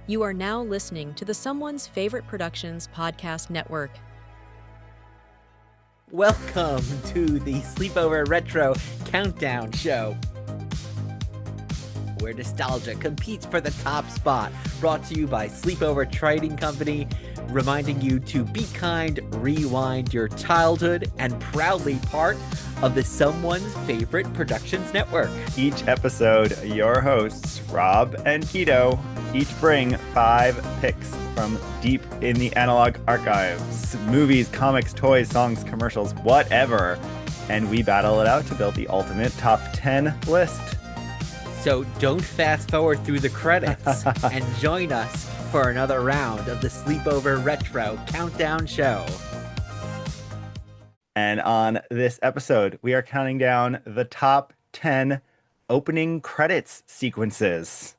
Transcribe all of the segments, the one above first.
You are now listening to the Someone's Favorite Productions podcast network. Welcome to the Sleepover Retro Countdown Show, where nostalgia competes for the top spot. Brought to you by Sleepover Trading Company, reminding you to be kind, rewind your childhood, and proudly part of the Someone's Favorite Productions network. Each episode, your hosts, Rob and Guido, each bring 5 picks from deep in the analog archives. Movies, comics, toys, songs, commercials, whatever. And we battle it out to build the ultimate top 10 list. So don't fast forward through the credits and join us for another round of the Sleepover Retro Countdown Show. And on this episode, we are counting down the top 10 opening credits sequences.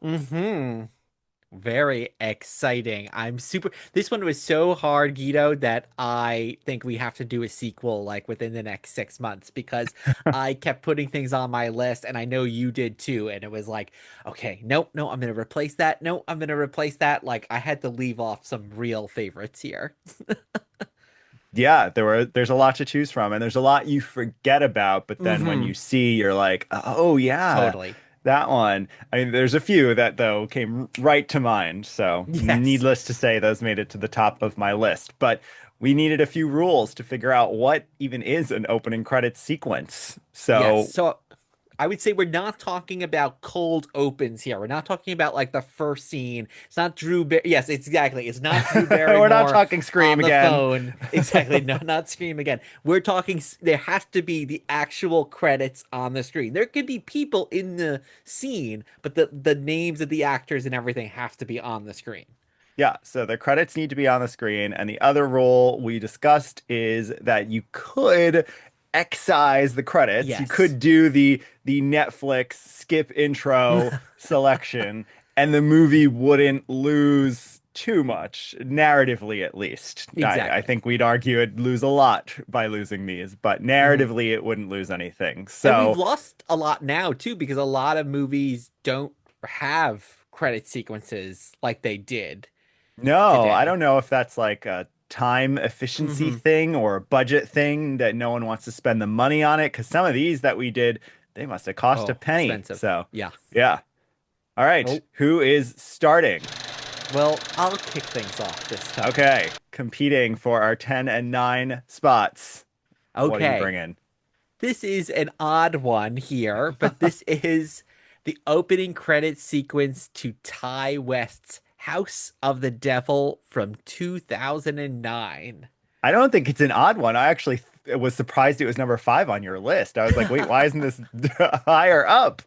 Very exciting. This one was so hard, Guido, that I think we have to do a sequel like within the next 6 months, because I kept putting things on my list, and I know you did too. And it was like, okay, no, I'm going to replace that. No, I'm going to replace that. Like, I had to leave off some real favorites here. Yeah, there's a lot to choose from, and there's a lot you forget about, but then when you see, you're like, oh yeah, Totally. that one. I mean, there's a few that though came right to mind, so Yes. Needless to say, those made it to the top of my list. But we needed a few rules to figure out what even is an opening credits sequence. Yes, so I would say we're not talking about cold opens here. We're not talking about like the first scene. It's not Drew Barrymore. Yes, exactly. It's not Drew Barrymore. We're not talking Scream on the again. Phone. Exactly. No, not Scream again. We're talking. There has to be the actual credits on the screen. There could be people in the scene, but the names of the actors and everything have to be on the screen. Yeah, so the credits need to be on the screen, and the other rule we discussed is that you could excise the credits. Yes. You could do the Netflix skip intro selection, and the movie wouldn't lose too much, narratively at least. Exactly. I think we'd argue it'd lose a lot by losing these, but narratively it wouldn't lose anything. And So we've lost a lot now too, because a lot of movies don't have credit sequences like they did. no, today. I don't know if that's like a time efficiency thing or a budget thing that no one wants to spend the money on it, because some of these that we did, they must have cost a penny. Expensive. So Yeah. All right, Oh. Who is starting? Well, I'll kick things off this time. Okay, competing for our 10 and 9 spots. What do you bring in? This is an odd one here, but this is the opening credit sequence to Ty West's House of the Devil from 2009. I don't think it's an odd one. I actually was surprised it was number 5 on your list. I was like, wait, why isn't this higher up?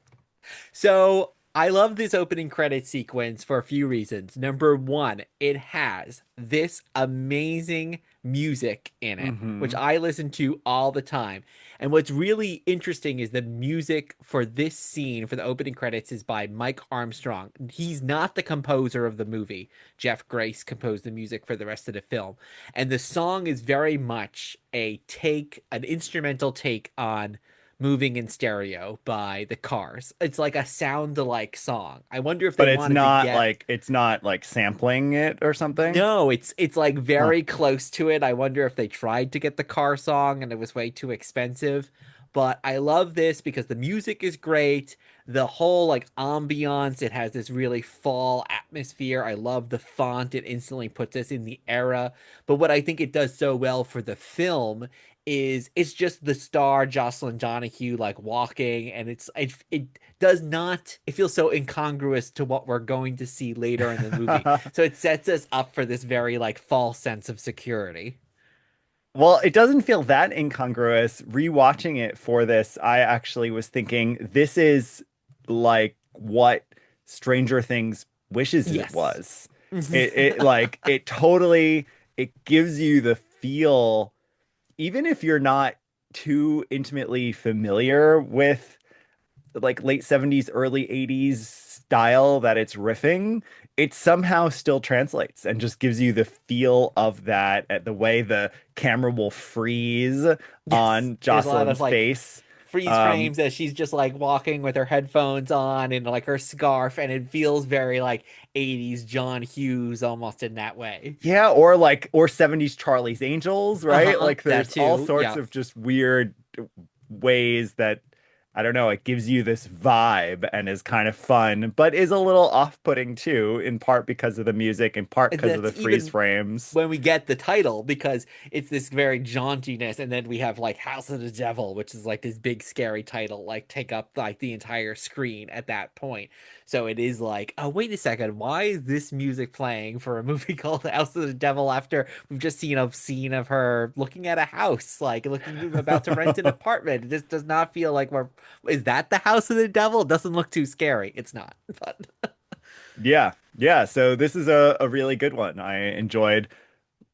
So I love this opening credit sequence for a few reasons. Number one, it has this amazing music in it, which I listen to all the time. And what's really interesting is the music for this scene, for the opening credits, is by Mike Armstrong. He's not the composer of the movie. Jeff Grace composed the music for the rest of the film. And the song is very much an instrumental take on Moving in Stereo by the Cars. It's like a sound-alike song. I wonder if they wanted to get... it's not like sampling it or something. No, it's like very close to it. I wonder if they tried to get the car song and it was way too expensive. But I love this because the music is great. The whole like ambiance, it has this really fall atmosphere. I love the font. It instantly puts us in the era. But what I think it does so well for the film is it's just the star Jocelyn Donahue like walking, and it does not, it feels so incongruous to what we're going to see later in the movie. So it sets us up for this very like false sense of security. Well, it doesn't feel that incongruous. Rewatching it for this, I actually was thinking this is like what Stranger Things wishes Yes. it was. It totally, it gives you the feel, even if you're not too intimately familiar with like late 70s, early 80s style that it's riffing, it somehow still translates and just gives you the feel of that, at the way the camera will freeze on Jocelyn's face. freeze frames as she's just like walking with her headphones on and like her scarf, and it feels very like 80s John Hughes almost in that way. Yeah, or 70s Charlie's Angels, right? Like That there's all too. sorts Yeah. of just weird ways that I don't know, it gives you this vibe and is kind of fun, but is a little off-putting too, in part because of the music, in part And because of the that's freeze even frames. when we get the title, because it's this very jauntiness, and then we have like House of the Devil, which is like this big scary title, like take up like the entire screen at that point. So it is like, oh wait a second, why is this music playing for a movie called House of the Devil after we've just seen a scene of her looking at a house, like looking about to rent an apartment? It just does not feel like we're, is that the House of the Devil? It doesn't look too scary. It's not. But Yeah, yeah. So this is a really good one. I enjoyed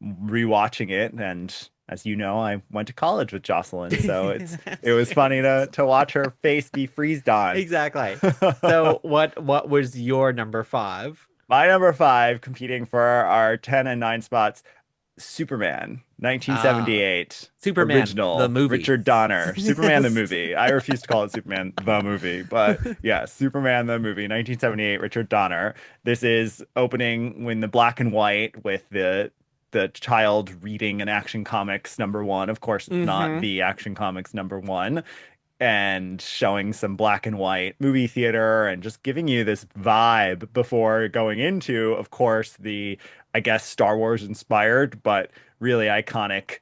rewatching it, and as you know, I went to college with Jocelyn, so it that's was funny to watch her face be freezed on. exactly. So what was your number five? My number five, competing for our 10 and 9 spots, Superman, Ah, 1978, Superman, the original, movie. Richard Donner, Superman the Yes. movie. I refuse to call it Superman the movie, but yeah, Superman the movie, 1978, Richard Donner. This is opening when the black and white with the child reading an Action Comics number one. Of course, it's not Mm-hmm. the Action Comics number one, and showing some black and white movie theater and just giving you this vibe before going into, of course, the, I guess, Star Wars inspired, but really iconic,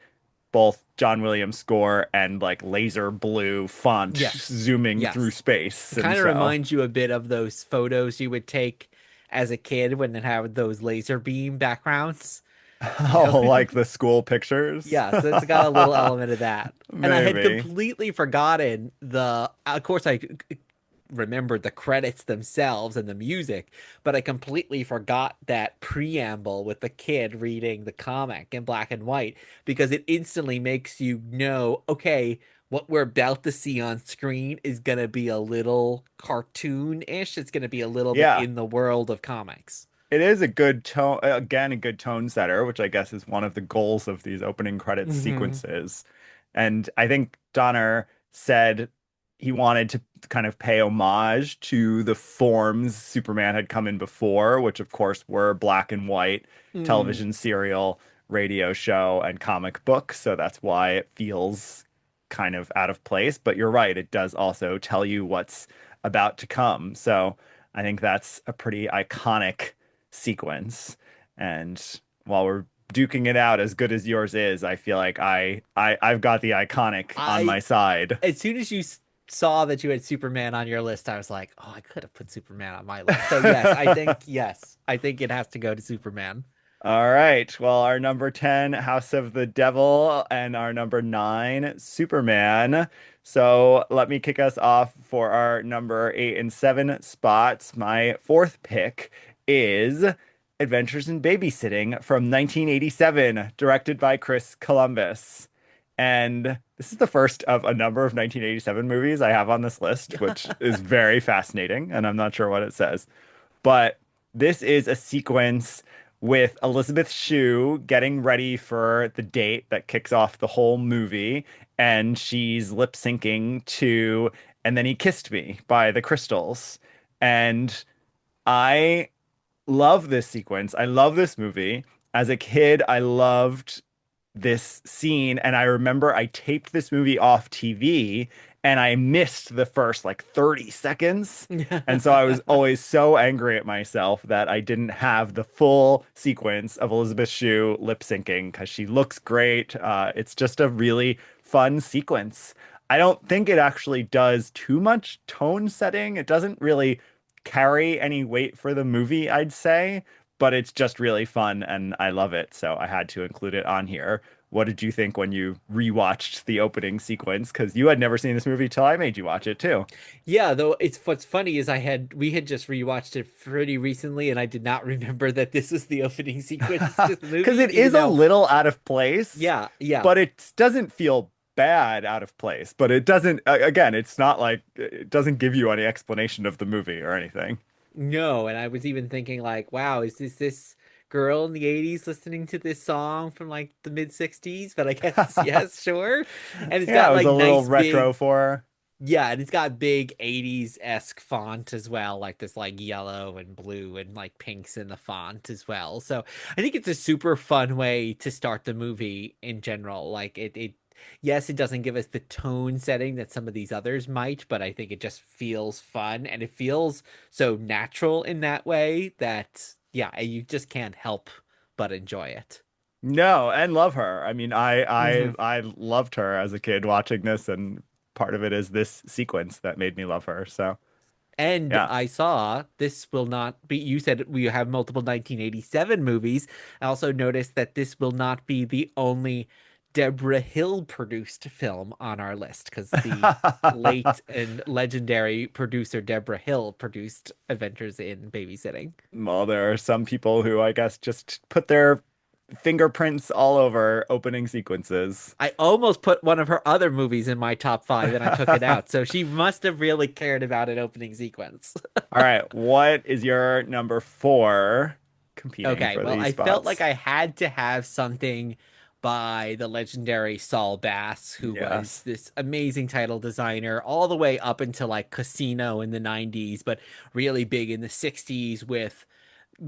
both John Williams score and like laser blue font Yes. zooming through Yes. space. It And kind of so, reminds you a bit of those photos you would take as a kid when it had those laser beam backgrounds, you know? oh, like the school pictures? Yeah, so it's got a little element of that. And I had Maybe. completely forgotten of course, I remembered the credits themselves and the music, but I completely forgot that preamble with the kid reading the comic in black and white because it instantly makes you know, okay, what we're about to see on screen is going to be a little cartoon-ish. It's going to be a little bit Yeah. in the world of comics. It is a good tone, again, a good tone setter, which I guess is one of the goals of these opening credits Hmm. sequences. And I think Donner said he wanted to kind of pay homage to the forms Superman had come in before, which of course were black and white Mm. television serial, radio show, and comic book. So that's why it feels kind of out of place. But you're right, it does also tell you what's about to come. So I think that's a pretty iconic sequence. And while we're duking it out as good as yours is, I feel like I've got the iconic on I my side. As soon as you saw that you had Superman on your list, I was like, oh, I could have put Superman on my list. So yes, I think it has to go to Superman. All right. Well, our number 10, House of the Devil, and our number 9, Superman. So let me kick us off for our number 8 and 7 spots. My fourth pick is Adventures in Babysitting from 1987, directed by Chris Columbus. And this is the first of a number of 1987 movies I have on this list, which is very fascinating, and I'm not sure what it says. But this is a sequence with Elizabeth Shue getting ready for the date that kicks off the whole movie, and she's lip syncing to "And Then He Kissed Me" by the Crystals. And I love this sequence. I love this movie. As a kid, I loved this scene, and I remember I taped this movie off TV and I missed the first like 30 seconds. And so I was always so angry at myself that I didn't have the full sequence of Elizabeth Shue lip syncing because she looks great. It's just a really fun sequence. I don't think it actually does too much tone setting. It doesn't really carry any weight for the movie, I'd say, but it's just really fun and I love it. So I had to include it on here. What did you think when you rewatched the opening sequence? Because you had never seen this movie till I made you watch it too. Yeah, though it's what's funny is we had just rewatched it pretty recently, and I did not remember that this was the opening sequence to the Because movie, it even is a though, little out of place, yeah, yeah. but it doesn't feel bad out of place. But it doesn't, again, it's not like it doesn't give you any explanation of the movie or anything. No, and I was even thinking like, wow, is this girl in the 80s listening to this song from like the mid 60s? But I guess yes, sure. And it's Yeah, got it was like a little nice retro big for her. Yeah, and it's got big 80s-esque font as well, like this like yellow and blue and like pinks in the font as well. So I think it's a super fun way to start the movie in general. Like it yes, it doesn't give us the tone setting that some of these others might, but I think it just feels fun and it feels so natural in that way that yeah, you just can't help but enjoy it. No, and love her. I mean, I Mhm. I I loved her as a kid watching this, and part of it is this sequence that made me love her. So And yeah. I saw this will not be, you said we have multiple 1987 movies. I also noticed that this will not be the only Deborah Hill produced film on our list because the late and legendary producer Deborah Hill produced Adventures in Babysitting. Well, there are some people who I guess just put their fingerprints all over opening sequences. I almost put one of her other movies in my top five and I took it out. So she must have really cared about an opening sequence. All right, what is your number four competing Okay, for well, these I felt like spots? I had to have something by the legendary Saul Bass, who was Yes. this amazing title designer all the way up until like Casino in the 90s, but really big in the 60s with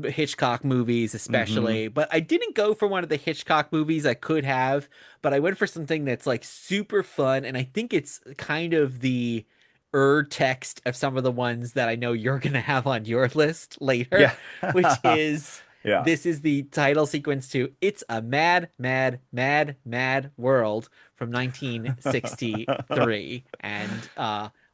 Hitchcock movies, Hmm. especially. But I didn't go for one of the Hitchcock movies I could have, but I went for something that's like super fun. And I think it's kind of the text of some of the ones that I know you're going to have on your list later, Yeah. which is Yeah. this is the title sequence to It's a Mad, Mad, Mad, Mad World from 1963. And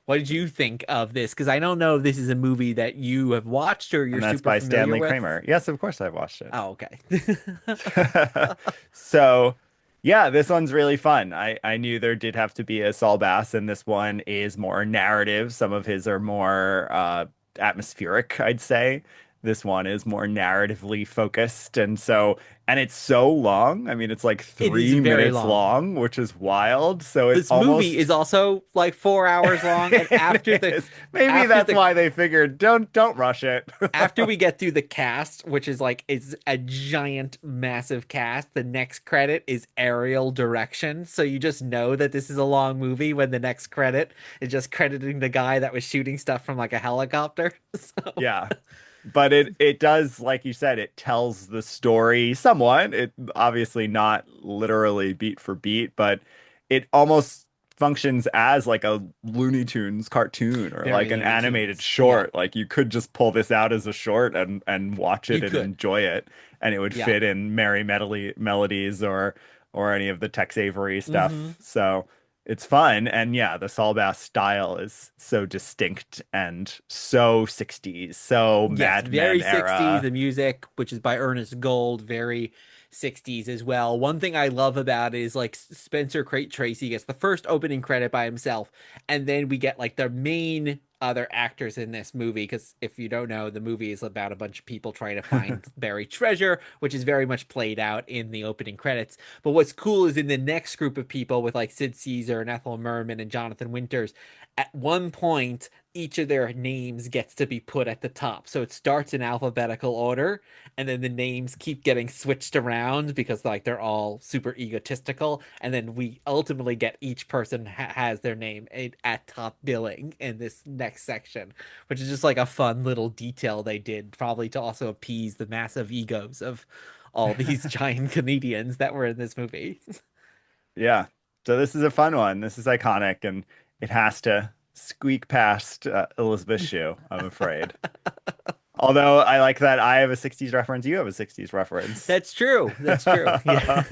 what did you think of this? Because I don't know if this is a movie that you have watched or you're And that's super by familiar Stanley with. Kramer. Yes, of course I've watched it. Oh, okay. So, yeah, this one's really fun. I knew there did have to be a Saul Bass, and this one is more narrative. Some of his are more atmospheric, I'd say. This one is more narratively focused, and it's so long. I mean, it's like It is three very minutes long. long, which is wild. So it This movie is almost also like 4 hours long, and it is. Maybe after that's the why they figured don't rush it. after we get through the cast, which is like it's a giant, massive cast, the next credit is aerial direction. So you just know that this is a long movie when the next credit is just crediting the guy that was shooting stuff from like a helicopter. So Yeah. But it does, like you said, it tells the story somewhat. It obviously not literally beat for beat, but it almost functions as like a Looney Tunes cartoon or very like an Looney animated Tunes. Yeah, short. Like you could just pull this out as a short and watch it you and could. enjoy it, and it would Yeah. fit in Merry Melodies or any of the Tex Avery Mm-hmm. stuff. So it's fun, and yeah, the Saul Bass style is so distinct and so 60s, so Yes, Mad very Men 60s. era. The music, which is by Ernest Gold, very 60s as well. One thing I love about it is like Spencer Crate Tracy gets the first opening credit by himself, and then we get like the main other actors in this movie. Because if you don't know, the movie is about a bunch of people trying to find buried treasure, which is very much played out in the opening credits. But what's cool is in the next group of people with like Sid Caesar and Ethel Merman and Jonathan Winters, at one point each of their names gets to be put at the top. So it starts in alphabetical order, and then the names keep getting switched around because like they're all super egotistical. And then we ultimately get each person has their name at top billing in this next section, which is just like a fun little detail they did, probably to also appease the massive egos of all these giant comedians that were in this movie. Yeah. So this is a fun one. This is iconic, and it has to squeak past Elizabeth Shue, I'm afraid. Although I like that I have a 60s reference, you have a 60s reference. That's true. That's true. Yeah.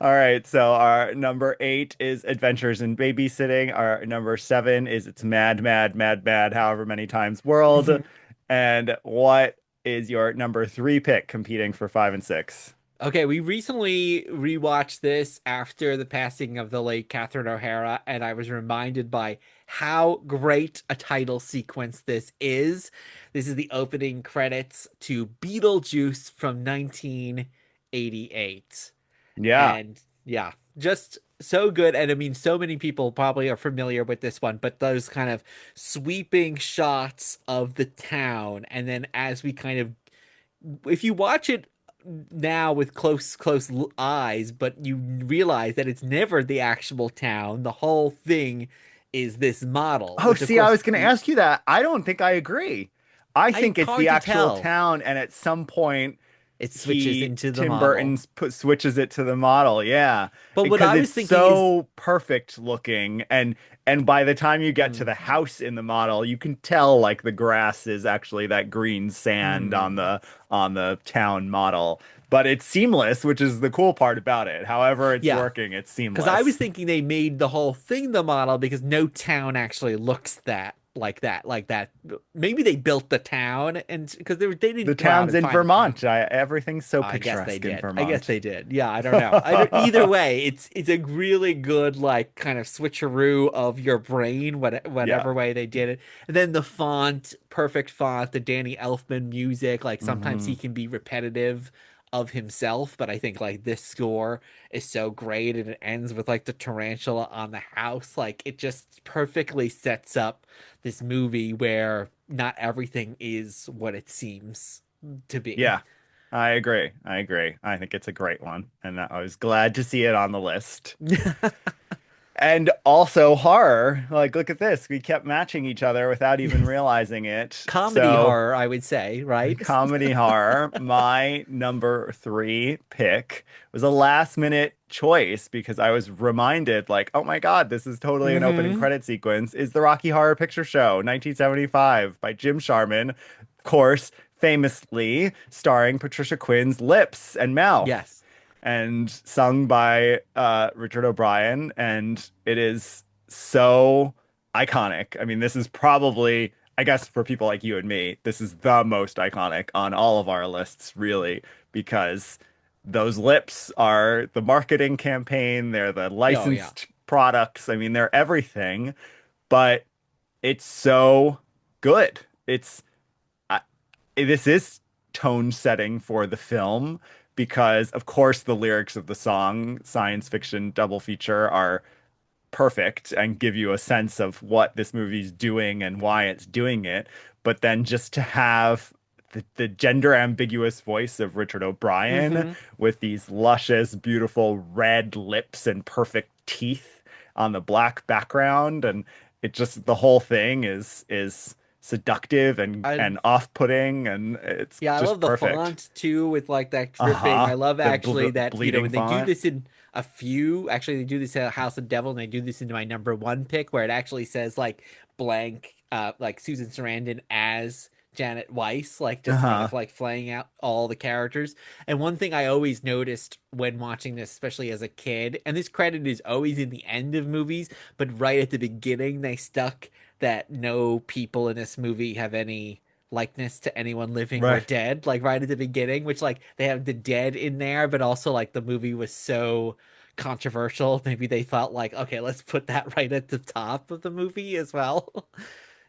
All right, so our number eight is Adventures in Babysitting. Our number seven is It's Mad, Mad, Mad, Mad, however many times World. And what is your number three pick competing for five and six? Okay, we recently rewatched this after the passing of the late Catherine O'Hara, and I was reminded by how great a title sequence this is. This is the opening credits to Beetlejuice from 1988. Yeah. And yeah, just so good. And I mean, so many people probably are familiar with this one, but those kind of sweeping shots of the town, and then as we kind of if you watch it now with close eyes, but you realize that it's never the actual town. The whole thing is this model, Oh, which of see, I course was going to ask you that. I don't think I agree. I think it's hard the to actual tell. town, and at some point, It switches into the Tim model. Burton's switches it to the model. Yeah, But what because I was it's thinking is, so perfect looking, and by the time you get to mm, the house in the model, you can tell like the grass is actually that green sand mm. on the town model. But it's seamless, which is the cool part about it. However it's Yeah, working, it's because I was seamless. thinking they made the whole thing the model because no town actually looks like that. Maybe they built the town and because they The didn't go out town's and in find the town. Vermont. Everything's so I guess they picturesque in did. I guess Vermont. they did. Yeah, I don't know. I don't, either way, it's a really good like kind of switcheroo of your brain, Yeah. whatever way they did it. And then the font, perfect font, the Danny Elfman music. Like sometimes he Hmm. can be repetitive of himself, but I think like this score is so great, and it ends with like the tarantula on the house. Like it just perfectly sets up this movie where not everything is what it seems to be. Yeah. I agree. I agree. I think it's a great one, and I was glad to see it on the list. And also horror. Like, look at this. We kept matching each other without even Yes. realizing it. Comedy So, horror, I would say, right? comedy horror. My number three pick was a last minute choice because I was reminded, like, oh my God, this is totally an opening Hmm. credit sequence. Is the Rocky Horror Picture Show, 1975, by Jim Sharman, of course, famously starring Patricia Quinn's lips and mouth Yes. and sung by Richard O'Brien. And it is so iconic. I mean, this is probably, I guess, for people like you and me, this is the most iconic on all of our lists, really, because those lips are the marketing campaign, they're the Oh, yeah. licensed products. I mean, they're everything, but it's so good. I, this is tone setting for the film because, of course, the lyrics of the song, science fiction double feature, are perfect and give you a sense of what this movie's doing and why it's doing it. But then just to have the gender ambiguous voice of Richard O'Brien Hmm. with these luscious, beautiful red lips and perfect teeth on the black background, and it just the whole thing is seductive I and off-putting, and it's Yeah, I love just the perfect. font too with like that dripping. I Uh-huh. love The actually that, bleeding when they do font. this in a few, actually they do this at House of Devil and they do this into my number one pick where it actually says like blank like Susan Sarandon as Janet Weiss, like just kind of Uh-huh. like flaying out all the characters. And one thing I always noticed when watching this, especially as a kid, and this credit is always in the end of movies, but right at the beginning they stuck that no people in this movie have any likeness to anyone living or Right. dead, like right at the beginning, which like they have the dead in there, but also like the movie was so controversial. Maybe they felt like, okay, let's put that right at the top of the movie as well.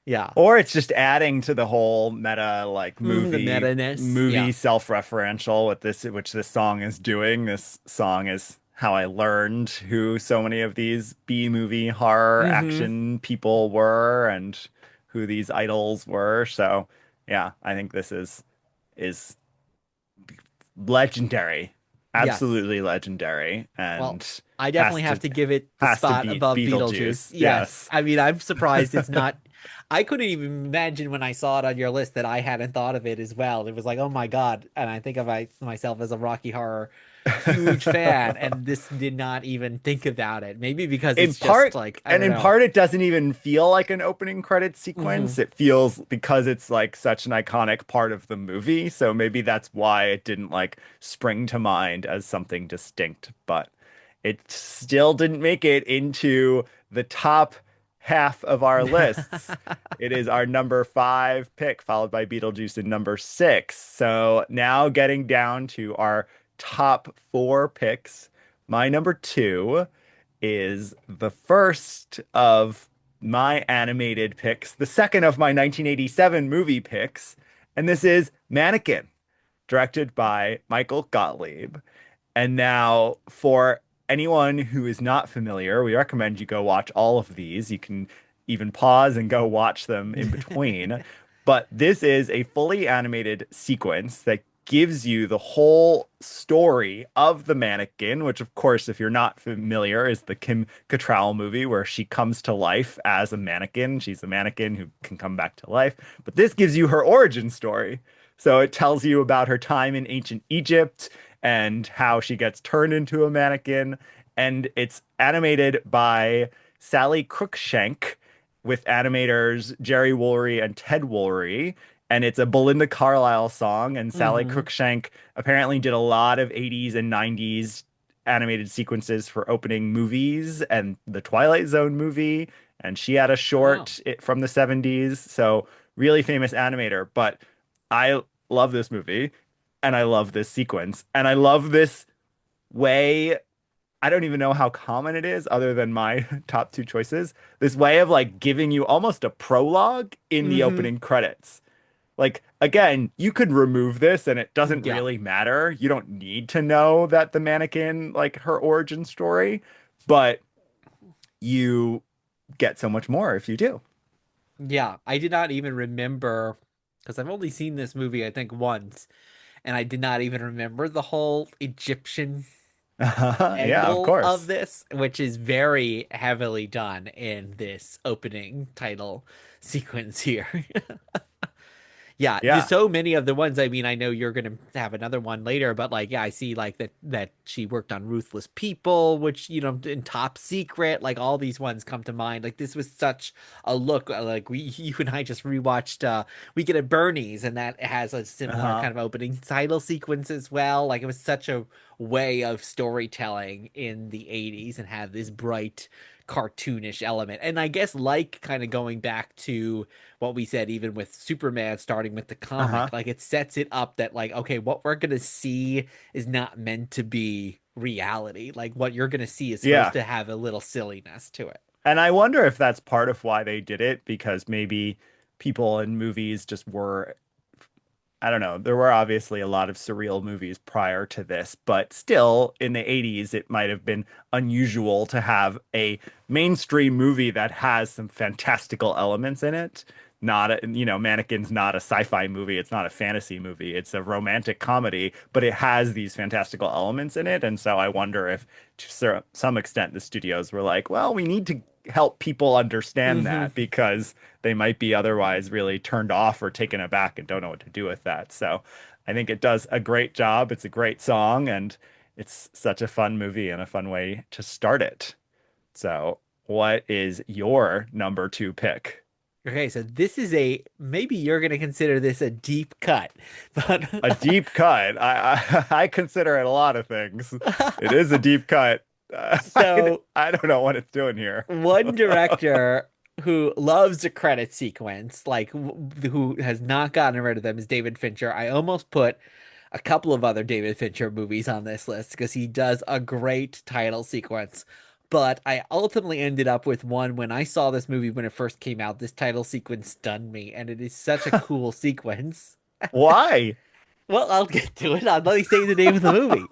Yeah. Or it's just adding to the whole meta like The meta-ness. movie Yeah. self-referential with this which this song is doing. This song is how I learned who so many of these B-movie horror Hmm. action people were and who these idols were. So yeah, I think this is legendary. Yes. Absolutely legendary Well, and I has definitely have to to give it the has to spot beat above Beetlejuice. Beetlejuice. Yes. Yes. I mean, I'm surprised it's not. I couldn't even imagine when I saw it on your list that I hadn't thought of it as well. It was like, oh my God. And I think of myself as a Rocky Horror huge fan, and this did not even think about it. Maybe because in it's just part like, I and don't in know. part it doesn't even feel like an opening credit Hmm. sequence. It feels because it's like such an iconic part of the movie, so maybe that's why it didn't like spring to mind as something distinct, but it still didn't make it into the top half of our lists. It is our number five pick, followed by Beetlejuice in number six. So now getting down to our top four picks. My number two is the first of my animated picks, the second of my 1987 movie picks, and this is Mannequin, directed by Michael Gottlieb. And now, for anyone who is not familiar, we recommend you go watch all of these. You can even pause and go watch them in between. But this is a fully animated sequence that gives you the whole story of the mannequin, which of course, if you're not familiar, is the Kim Cattrall movie where she comes to life as a mannequin. She's a mannequin who can come back to life. But this gives you her origin story. So it tells you about her time in ancient Egypt and how she gets turned into a mannequin. And it's animated by Sally Cruikshank with animators Jerry Woolery and Ted Woolery. And it's a Belinda Carlisle song. And Sally Cruikshank apparently did a lot of 80s and 90s animated sequences for opening movies and the Twilight Zone movie. And she had a short from the 70s. So really famous animator. But I love this movie and I love this sequence. And I love this way. I don't even know how common it is other than my top two choices. This way of like giving you almost a prologue in the opening credits. Like, again, you could remove this and it doesn't really matter. You don't need to know that the mannequin, like her origin story, but you get so much more if you do. Yeah, I did not even remember because I've only seen this movie, I think, once, and I did not even remember the whole Egyptian Yeah, of angle of course. this, which is very heavily done in this opening title sequence here. Yeah, there's Yeah. so many of the ones. I mean, I know you're gonna have another one later, but like, yeah, I see like that she worked on Ruthless People, which in Top Secret, like all these ones come to mind. Like this was such a look. Like you and I just rewatched Weekend at Bernie's, and that has a similar Uh-huh. kind of opening title sequence as well. Like it was such a way of storytelling in the 80s and had this bright cartoonish element. And I guess like kind of going back to what we said, even with Superman starting with the Uh-huh. comic, like it sets it up that like, okay, what we're gonna see is not meant to be reality. Like what you're gonna see is supposed Yeah. to have a little silliness to it. And I wonder if that's part of why they did it, because maybe people in movies just were, I don't know, there were obviously a lot of surreal movies prior to this, but still in the 80s, it might have been unusual to have a mainstream movie that has some fantastical elements in it. Not a, Mannequin's not a sci-fi movie. It's not a fantasy movie. It's a romantic comedy, but it has these fantastical elements in it. And so I wonder if to some extent the studios were like, well, we need to help people understand Hmm. that because they might be otherwise really turned off or taken aback and don't know what to do with that. So I think it does a great job. It's a great song and it's such a fun movie and a fun way to start it. So, what is your number two pick? Okay, so this is maybe you're gonna consider this a deep cut, but A deep cut. I consider it a lot of things. It is a deep cut. so I don't know what it's doing here. one director who loves a credit sequence, like who has not gotten rid of them, is David Fincher. I almost put a couple of other David Fincher movies on this list because he does a great title sequence. But I ultimately ended up with one when I saw this movie when it first came out. This title sequence stunned me, and it is such a cool sequence. Why? Well, I'll get to it. I'll let me say the name of the movie.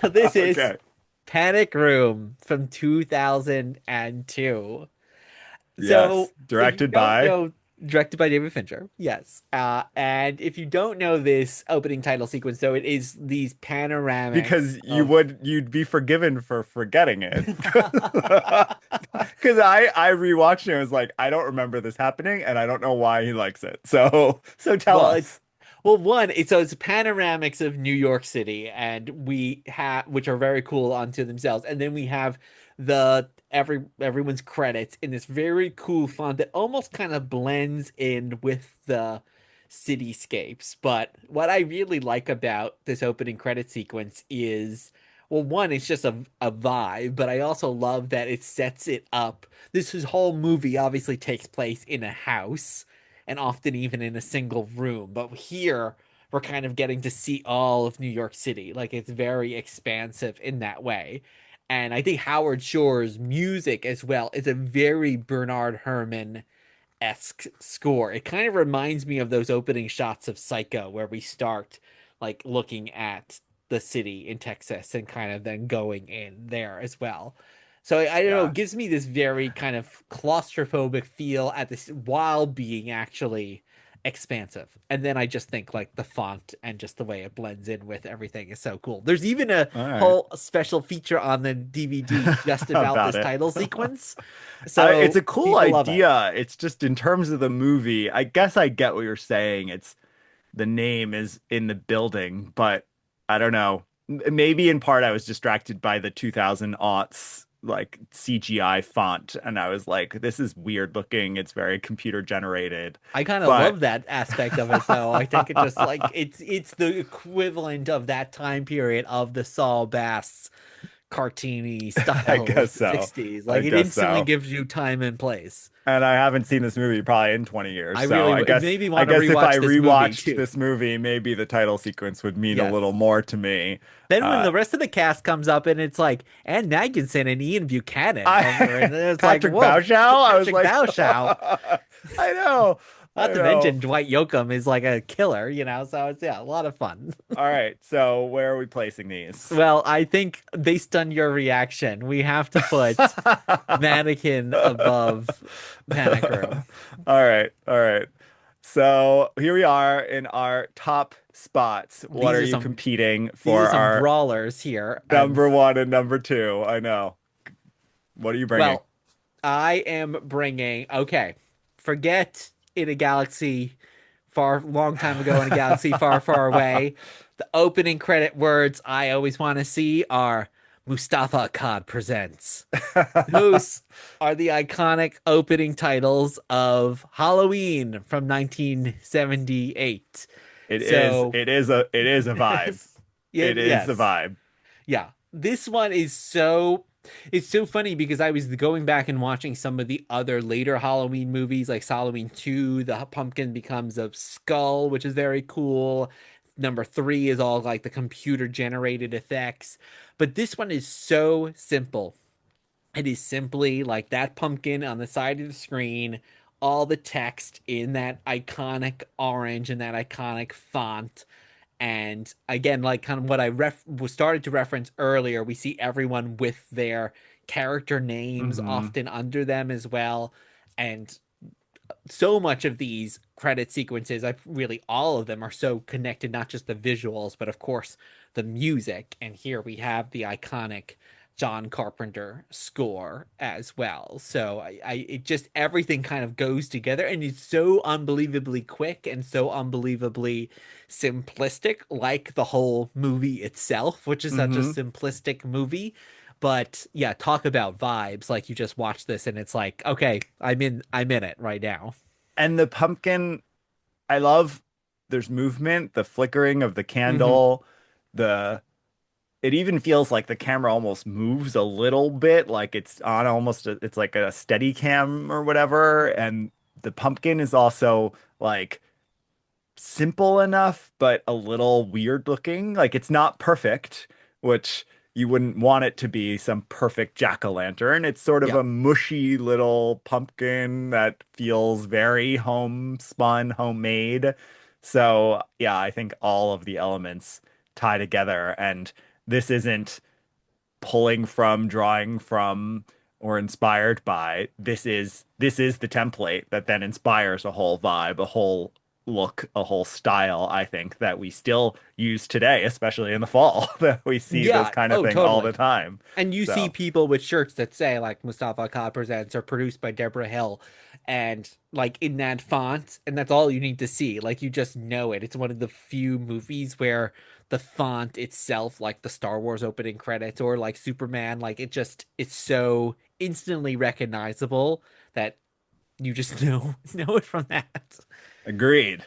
So this is Okay. Panic Room from 2002. Yes. So if you Directed don't by. know, directed by David Fincher, yes. And if you don't know this opening title sequence, so it is these panoramics Because of. you'd be forgiven for forgetting it. Because I rewatched it and was like, I don't remember this happening and I don't know why he likes it. So tell Well, it's us. well, one, it's panoramics of New York City, and we have which are very cool unto themselves, and then we have the everyone's credits in this very cool font that almost kind of blends in with the cityscapes. But what I really like about this opening credit sequence is, well, one, it's just a vibe, but I also love that it sets it up. This whole movie obviously takes place in a house and often even in a single room. But here we're kind of getting to see all of New York City. Like it's very expansive in that way. And I think Howard Shore's music as well is a very Bernard Herrmann esque score. It kind of reminds me of those opening shots of Psycho where we start like looking at the city in Texas and kind of then going in there as well. So I don't know, it Yeah. gives me this very kind of claustrophobic feel at this while being actually expansive. And then I just think like the font and just the way it blends in with everything is so cool. There's even a All right. whole special feature on the DVD just about About this it. title sequence. It's So a cool people love it. idea. It's just in terms of the movie, I guess I get what you're saying. It's the name is in the building, but I don't know. Maybe in part I was distracted by the 2000 aughts like CGI font, and I was like, this is weird looking. It's very computer generated. I kind of But love that aspect of it though. I think it just like it's the equivalent of that time period of the Saul Bass cartoony I style of guess the so. 60s. I Like it guess instantly so. gives you time and place. And I haven't seen this movie probably in 20 years. I So really it made me I want to guess if I rewatch this movie rewatched too. this movie, maybe the title sequence would mean a Yes. little more to me. Then when Uh the rest of the cast comes up and it's like Ann Magnuson and Ian Buchanan over, and I then it's like, Patrick whoa, Bauschow, I was Patrick like Bauschow. I know. I Not to know. mention Dwight Yoakam is like a killer, so it's yeah, a lot of fun. All right. So where are we placing these? Well, I think based on your reaction, we have to put Mannequin above Panic Room. All right. All right. So here we are in our top spots. What These are are you some competing these are for some our brawlers here. And number one and number two? I know. What are you bringing? well, I am bringing okay. Forget in a galaxy far long time ago in a galaxy far far away. The opening credit words I always want to see are Mustafa Akkad presents. Those are the iconic opening titles of Halloween from 1978. So, It is a vibe. yeah, It is a yes. vibe. Yeah. This one is so it's so funny because I was going back and watching some of the other later Halloween movies like Halloween 2, the pumpkin becomes a skull, which is very cool. Number 3 is all like the computer generated effects. But this one is so simple. It is simply like that pumpkin on the side of the screen, all the text in that iconic orange and that iconic font. And again, like kind of what I was started to reference earlier, we see everyone with their character names Hmm. often under them as well. And so much of these credit sequences, I really all of them are so connected, not just the visuals, but of course the music. And here we have the iconic John Carpenter score as well. So it just everything kind of goes together, and it's so unbelievably quick and so unbelievably simplistic, like the whole movie itself, which is such a Hmm. simplistic movie. But yeah, talk about vibes. Like you just watch this and it's like, okay, I'm in it right now. And the pumpkin, I love there's movement, the flickering of the Hmm. candle, the it even feels like the camera almost moves a little bit, like it's on it's like a steady cam or whatever. And the pumpkin is also like simple enough, but a little weird looking. Like it's not perfect, which you wouldn't want it to be some perfect jack-o'-lantern. It's sort of Yeah. a mushy little pumpkin that feels very homespun, homemade. So, yeah, I think all of the elements tie together. And this isn't pulling from, drawing from, or inspired by. This is the template that then inspires a whole vibe, a whole look, a whole style, I think, that we still use today, especially in the fall, that we see this Yeah. kind of Oh, thing all totally. the time. And you see So, people with shirts that say like Mustafa Akkad presents or produced by Deborah Hill and like in that font, and that's all you need to see. Like you just know it. It's one of the few movies where the font itself, like the Star Wars opening credits or like Superman, like it's so instantly recognizable that you just know it from that. agreed.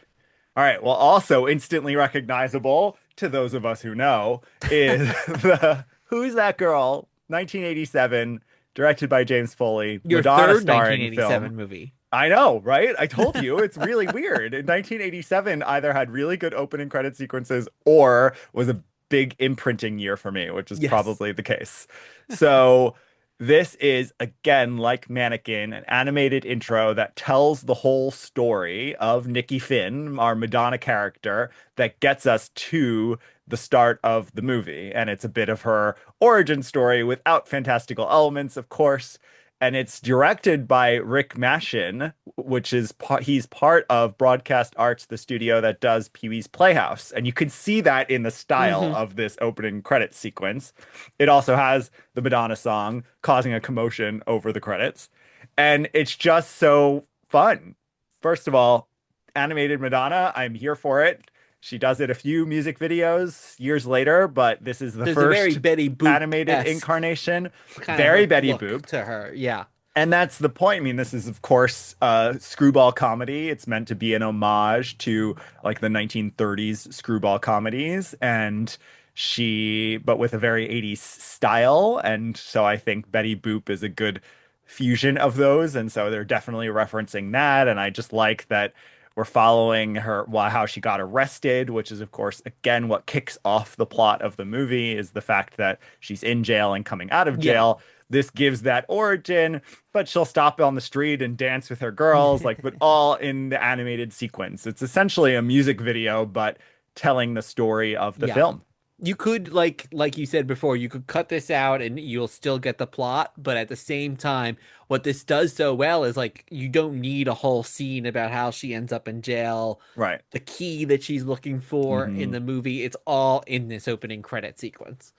All right. Well, also instantly recognizable to those of us who know is the Who's That Girl? 1987, directed by James Foley, Your Madonna third starring film. 1987 movie. I know, right? I told you it's really weird. In 1987, either had really good opening credit sequences or was a big imprinting year for me, which is Yes. probably the case. So, this is again like Mannequin, an animated intro that tells the whole story of Nikki Finn, our Madonna character, that gets us to the start of the movie. And it's a bit of her origin story without fantastical elements, of course. and it's directed by Rick Mashin, which is he's part of Broadcast Arts, the studio that does Pee-wee's Playhouse, and you can see that in the style of this opening credits sequence. It also has the Madonna song causing a commotion over the credits, and it's just so fun. First of all, animated Madonna, I'm here for it. She does it a few music videos years later, but this is the first very Betty Boop animated incarnation. Very Betty Boop to her, yeah. And that's the point. I mean, this is, of course, a screwball comedy. It's meant to be an homage to like the 1930s screwball comedies, but with a very 80s style. And so I think Betty Boop is a good fusion of those. And so they're definitely referencing that. And I just like that we're following her, how she got arrested, which is, of course, again, what kicks off the plot of the movie is the fact that she's in jail and coming out of jail. This gives that origin, but she'll stop on the street and dance with her girls, but all in the animated sequence. It's essentially a music video, but telling the story of the film. You could, like you said before, you could cut this out and you'll still get the plot. But at the same time, what this does so well is you don't need a whole scene about how she ends up in jail. Right. The key that she's looking for in the movie, it's all in this opening credit sequence.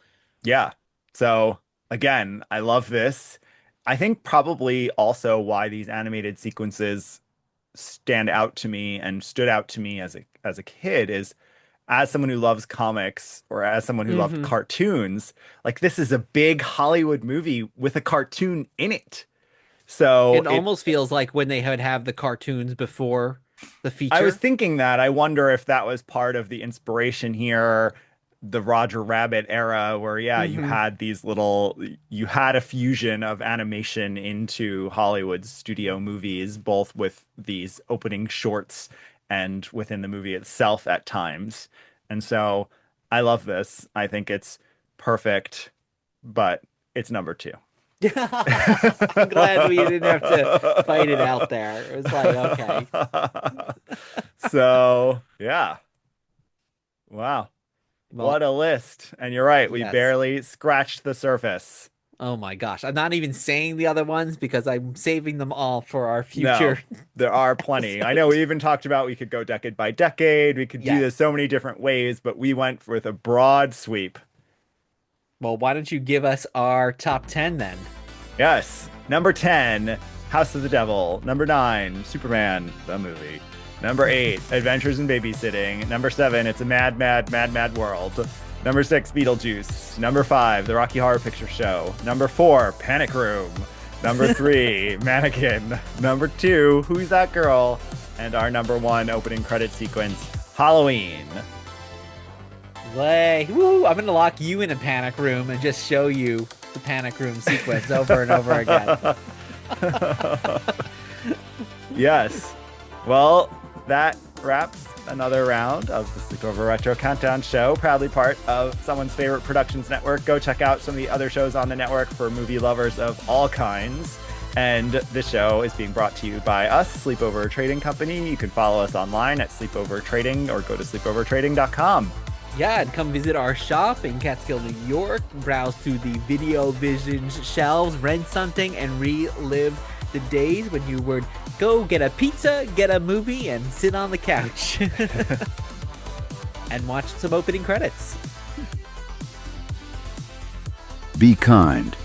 Yeah. So again, I love this. I think probably also why these animated sequences stand out to me and stood out to me as a kid is, as someone who loves comics or as someone who loved cartoons, this is a big Hollywood movie with a cartoon in it. So it almost feels like when they would have the cartoons before the feature. I was thinking that. I wonder if that was part of the inspiration here, the Roger Rabbit era, where, you had you had a fusion of animation into Hollywood's studio movies, both with these opening shorts and within the movie itself at times. And so I love this. I think it's perfect, but it's number 2. I'm glad we didn't have to fight it out there. It was okay. So, yeah. Wow. Well, what a list. And you're right. We barely scratched the surface. Oh my gosh. I'm not even saying the other ones because I'm saving them all for our future. No, there are plenty. I know we even talked about we could go decade by decade. We could do this so many different ways, but we went with a broad sweep. Well, why don't you give us our top 10 then? Yes. Number 10, House of the Devil. Number 9, Superman, the movie. Number 8, Adventures in Babysitting. Number 7, It's a Mad, Mad, Mad, Mad World. Number 6, Beetlejuice. Number 5, The Rocky Horror Picture Show. Number 4, Panic Room. Number 3, Mannequin. Number 2, Who's That Girl? And our number 1 opening credit sequence, Halloween. Woo! I'm gonna lock you in a panic room and just show you the panic room sequence over and over again. Yes. Well, that wraps another round of the Sleepover Retro Countdown Show, proudly part of Someone's Favorite Productions Network. Go check out some of the other shows on the network for movie lovers of all kinds. And this show is being brought to you by us, Sleepover Trading Company. You can follow us online at Sleepover Trading or go to sleepovertrading.com. Yeah, and come visit our shop in Catskill, New York. Browse through the Video Visions shelves, rent something, and relive the days when you would go get a pizza, get a movie, and sit on the couch. And watch some opening credits. Be kind.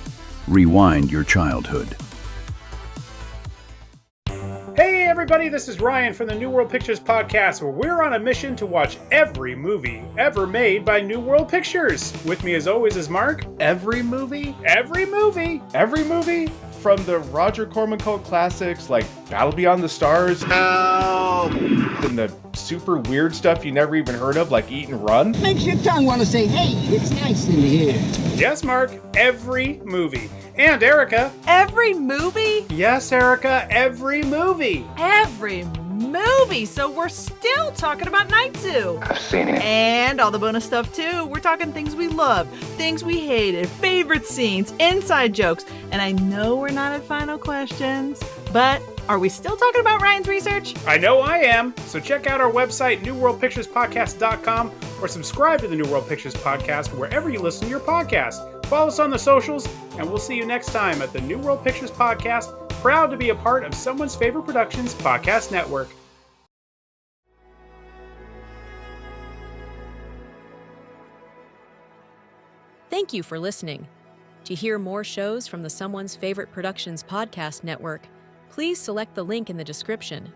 Rewind your childhood. Hey everybody, this is Ryan from the New World Pictures podcast, where we're on a mission to watch every movie ever made by New World Pictures. With me as always is Mark. Every movie? Every movie! Every movie? From the Roger Corman cult classics like Battle Beyond the Stars, and the super weird stuff you never even heard of like Eat and Run. Makes your tongue want to say, hey, it's nice in here. Yes, Mark, every movie. And Erica. Every movie? Yes, Erica, every movie. Every movie. So we're still talking about Night Zoo. I've seen it. And all the bonus stuff too. We're talking things we loved, things we hated, favorite scenes, inside jokes. And I know we're not at final questions, but are we still talking about Ryan's research? I know I am. So check out our website, newworldpicturespodcast.com, or subscribe to the New World Pictures podcast wherever you listen to your podcast. Follow us on the socials, and we'll see you next time at the New World Pictures podcast, proud to be a part of Someone's Favorite Productions podcast network. Thank you for listening. To hear more shows from the Someone's Favorite Productions podcast network, please select the link in the description